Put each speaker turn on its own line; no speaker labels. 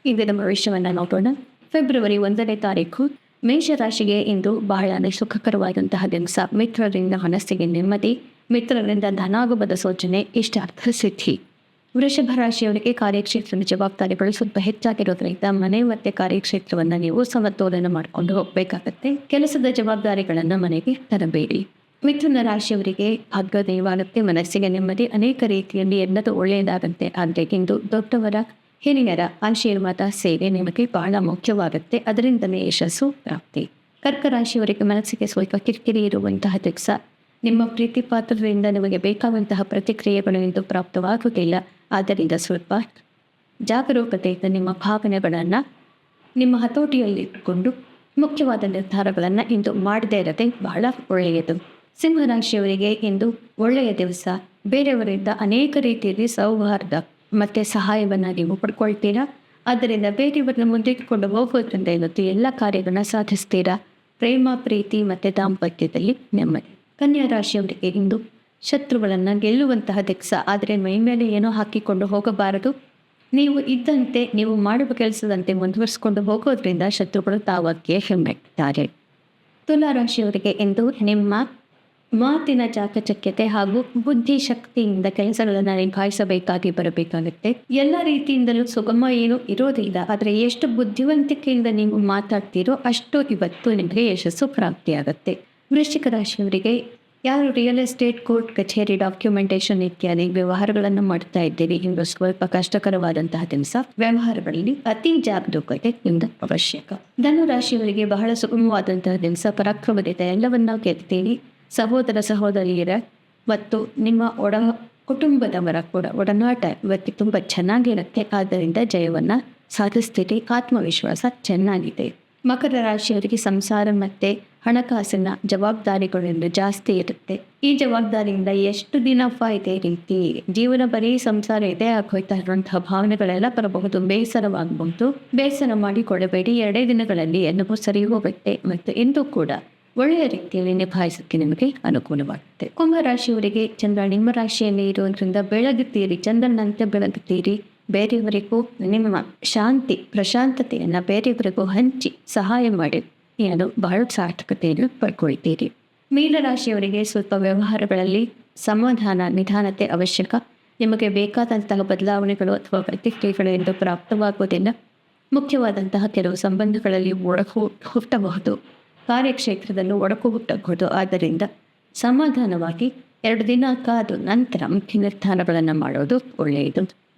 ಇಂದಿನ ಭವಿಷ್ಯವನ್ನು ನೋಡೋಣ. ಫೆಬ್ರವರಿ 1ನೇ ತಾರೀಕು ಮೇಷರಾಶಿಗೆ ಇಂದು ಬಹಳ ಸುಖಕರವಾದಂತಹ ದಿವಸ. ಮಿತ್ರರಿಂದ ಮನಸ್ಸಿಗೆ ನೆಮ್ಮದಿ, ಮಿತ್ರರಿಂದ ಧನಾಗಮದ ಸೂಚನೆ, ಇಷ್ಟಾರ್ಥ ಸಿದ್ಧಿ. ವೃಷಭ ರಾಶಿಯವರಿಗೆ ಕಾರ್ಯಕ್ಷೇತ್ರದ ಜವಾಬ್ದಾರಿಗಳು ಸ್ವಲ್ಪ ಹೆಚ್ಚಾಗಿರೋದ್ರಿಂದ ಮನೆ ಮತ್ತು ಕಾರ್ಯಕ್ಷೇತ್ರವನ್ನು ನೀವು ಸಮತೋಲನ ಮಾಡಿಕೊಂಡು ಹೋಗಬೇಕಾಗತ್ತೆ. ಕೆಲಸದ ಜವಾಬ್ದಾರಿಗಳನ್ನು ಮನೆಗೆ ತರಬೇಡಿ. ಮಿಥುನ ರಾಶಿಯವರಿಗೆ ಭಾಗ್ಯ ದೈವಾಗುತ್ತೆ, ಮನಸ್ಸಿಗೆ ನೆಮ್ಮದಿ, ಅನೇಕ ರೀತಿಯಲ್ಲಿ ಎಲ್ಲದೂ ಒಳ್ಳೆಯದಾಗತ್ತೆ. ಆದರೆ ಇಂದು ದೊಡ್ಡವರ ಹಿರಿಯರ ಆಶೀರ್ವಾದ ಸೇವೆ ನಿಮಗೆ ಬಹಳ ಮುಖ್ಯವಾಗುತ್ತೆ. ಅದರಿಂದಲೇ ಯಶಸ್ಸು ಪ್ರಾಪ್ತಿ. ಕರ್ಕ ರಾಶಿಯವರಿಗೆ ಮನಸ್ಸಿಗೆ ಸ್ವಲ್ಪ ಕಿರಿಕಿರಿ ಇರುವಂತಹ ದಿವಸ. ನಿಮ್ಮ ಪ್ರೀತಿ ಪಾತ್ರರಿಂದ ನಿಮಗೆ ಬೇಕಾದಂತಹ ಪ್ರತಿಕ್ರಿಯೆಗಳು ಇಂದು ಪ್ರಾಪ್ತವಾಗುವುದಿಲ್ಲ. ಆದ್ದರಿಂದ ಸ್ವಲ್ಪ ಜಾಗರೂಕತೆಯಿಂದ ನಿಮ್ಮ ಭಾವನೆಗಳನ್ನು ನಿಮ್ಮ ಹತೋಟಿಯಲ್ಲಿಟ್ಟುಕೊಂಡು ಮುಖ್ಯವಾದ ನಿರ್ಧಾರಗಳನ್ನು ಇಂದು ಮಾಡದೇ ಇರದೆ ಬಹಳ ಒಳ್ಳೆಯದು. ಸಿಂಹರಾಶಿಯವರಿಗೆ ಇಂದು ಒಳ್ಳೆಯ ದಿವಸ. ಬೇರೆಯವರಿಂದ ಅನೇಕ ರೀತಿಯಲ್ಲಿ ಸೌಹಾರ್ದ ಮತ್ತು ಸಹಾಯವನ್ನು ನೀವು ಪಡ್ಕೊಳ್ತೀರಾ. ಆದ್ದರಿಂದ ಬೇರೆಯವರನ್ನ ಮುಂದಿಟ್ಟುಕೊಂಡು ಹೋಗೋದ್ರಿಂದ ಇವತ್ತು ಎಲ್ಲ ಕಾರ್ಯಗಳನ್ನ ಸಾಧಿಸ್ತೀರಾ. ಪ್ರೇಮ, ಪ್ರೀತಿ ಮತ್ತು ದಾಂಪತ್ಯದಲ್ಲಿ ನೆಮ್ಮದಿ. ಕನ್ಯಾ ರಾಶಿಯವರಿಗೆ ಇಂದು ಶತ್ರುಗಳನ್ನು ಗೆಲ್ಲುವಂತಹ ದಿವಸ. ಆದರೆ ಮೈ ಮೇಲೆ ಏನೋ ಹಾಕಿಕೊಂಡು ಹೋಗಬಾರದು. ನೀವು ಇದ್ದಂತೆ, ನೀವು ಮಾಡುವ ಕೆಲಸದಂತೆ ಮುಂದುವರಿಸಿಕೊಂಡು ಹೋಗೋದ್ರಿಂದ ಶತ್ರುಗಳು ತಾವಕ್ಕೆ ಹೆಮ್ಮೆಟ್ಟಾರೆ. ತುಲಾ ರಾಶಿಯವರಿಗೆ ಇಂದು ನಿಮ್ಮ ಮಾತಿನ ಚಾಕಚಕ್ಯತೆ ಹಾಗೂ ಬುದ್ಧಿಶಕ್ತಿಯಿಂದ ಕೆಲಸಗಳನ್ನು ನಿಭಾಯಿಸಬೇಕಾಗಿ ಬರಬೇಕಾಗುತ್ತೆ. ಎಲ್ಲ ರೀತಿಯಿಂದಲೂ ಸುಗಮ ಏನೂ ಇರೋದಿಲ್ಲ. ಆದರೆ ಎಷ್ಟು ಬುದ್ಧಿವಂತಿಕೆಯಿಂದ ನೀವು ಮಾತಾಡ್ತೀರೋ ಅಷ್ಟು ಇವತ್ತು ನಿಮಗೆ ಯಶಸ್ಸು ಪ್ರಾಪ್ತಿಯಾಗತ್ತೆ. ವೃಶ್ಚಿಕ ರಾಶಿಯವರಿಗೆ ಯಾರು ರಿಯಲ್ ಎಸ್ಟೇಟ್, ಕೋರ್ಟ್ ಕಚೇರಿ, ಡಾಕ್ಯುಮೆಂಟೇಶನ್ ಇತ್ಯಾದಿ ವ್ಯವಹಾರಗಳನ್ನು ಮಾಡ್ತಾ ಇದ್ದೀರಿ, ಇಂದು ಸ್ವಲ್ಪ ಕಷ್ಟಕರವಾದಂತಹ ದಿವಸ. ವ್ಯವಹಾರಗಳಲ್ಲಿ ಅತಿ ಜಾಗರೂಕತೆ ನಿಮ್ದು ಅವಶ್ಯಕ. ಧನು ರಾಶಿಯವರಿಗೆ ಬಹಳ ಸುಗಮವಾದಂತಹ ದಿವಸ. ಪರಾಕ್ರಮದಿಂದ ಎಲ್ಲವನ್ನ ಗೆಲ್ತೀರಿ. ಸಹೋದರ ಸಹೋದರಿಯರ ಮತ್ತು ನಿಮ್ಮ ಕುಟುಂಬದವರ ಕೂಡ ಒಡನಾಟ ಇವತ್ತು ತುಂಬ ಚೆನ್ನಾಗಿರುತ್ತೆ. ಆದ್ದರಿಂದ ಜಯವನ್ನು ಸಾಧಿಸ್ತೀರಿ. ಆತ್ಮವಿಶ್ವಾಸ ಚೆನ್ನಾಗಿದೆ. ಮಕರ ರಾಶಿಯವರಿಗೆ ಸಂಸಾರ ಮತ್ತು ಹಣಕಾಸಿನ ಜವಾಬ್ದಾರಿಗಳಿಂದ ಜಾಸ್ತಿ ಇರುತ್ತೆ. ಈ ಜವಾಬ್ದಾರಿಯಿಂದ ಎಷ್ಟು ದಿನ ಇದೇ ರೀತಿ ಜೀವನ ಬರೀ ಸಂಸಾರ ಇದೇ ಆಗೋಯ್ತಾ ಇರುವಂತಹ ಭಾವನೆಗಳೆಲ್ಲ ಬರಬಹುದು. ಬೇಸರವಾಗಬಹುದು. ಬೇಸರ ಮಾಡಿಕೊಳ್ಳಬೇಡಿ. 2 ದಿನಗಳಲ್ಲಿ ಎಲ್ಲವೂ ಸರಿ ಹೋಗುತ್ತೆ ಮತ್ತು ಇಂದು ಕೂಡ ಒಳ್ಳೆಯ ರೀತಿಯಲ್ಲಿ ನಿಭಾಯಿಸೋಕ್ಕೆ ನಿಮಗೆ ಅನುಕೂಲವಾಗುತ್ತೆ. ಕುಂಭರಾಶಿಯವರಿಗೆ ಚಂದ್ರ ನಿಮ್ಮ ರಾಶಿಯಲ್ಲಿ ಇರುವುದರಿಂದ ಬೆಳಗುತ್ತೀರಿ. ಚಂದ್ರನಂತೆ ಬೆಳಗುತ್ತೀರಿ. ಬೇರೆಯವರಿಗೂ ನಿಮ್ಮ ಶಾಂತಿ, ಪ್ರಶಾಂತತೆಯನ್ನು ಬೇರೆಯವರಿಗೂ ಹಂಚಿ ಸಹಾಯ ಮಾಡಿ ಏನು ಬಹಳ ಸಾರ್ಥಕತೆಯನ್ನು ಪಡ್ಕೊಳ್ತೀರಿ. ಮೀನರಾಶಿಯವರಿಗೆ ಸ್ವಲ್ಪ ವ್ಯವಹಾರಗಳಲ್ಲಿ ಸಮಾಧಾನ, ನಿಧಾನತೆ ಅವಶ್ಯಕ. ನಿಮಗೆ ಬೇಕಾದಂತಹ ಬದಲಾವಣೆಗಳು ಅಥವಾ ಪ್ರತಿಕ್ರಿಯೆಗಳು ಎಂದು ಪ್ರಾಪ್ತವಾಗುವುದಿಲ್ಲ. ಮುಖ್ಯವಾದಂತಹ ಕೆಲವು ಸಂಬಂಧಗಳಲ್ಲಿ ಒಡಕು ಹುಟ್ಟಬಹುದು. ಕಾರ್ಯಕ್ಷೇತ್ರದಲ್ಲೂ ಒಡಕು ಹುಟ್ಟಬಹುದು. ಆದ್ದರಿಂದ ಸಮಾಧಾನವಾಗಿ 2 ದಿನ ಕಾದು ನಂತರ ಮುಖ್ಯ ನಿರ್ಧಾರಗಳನ್ನು ಮಾಡೋದು ಒಳ್ಳೆಯದು.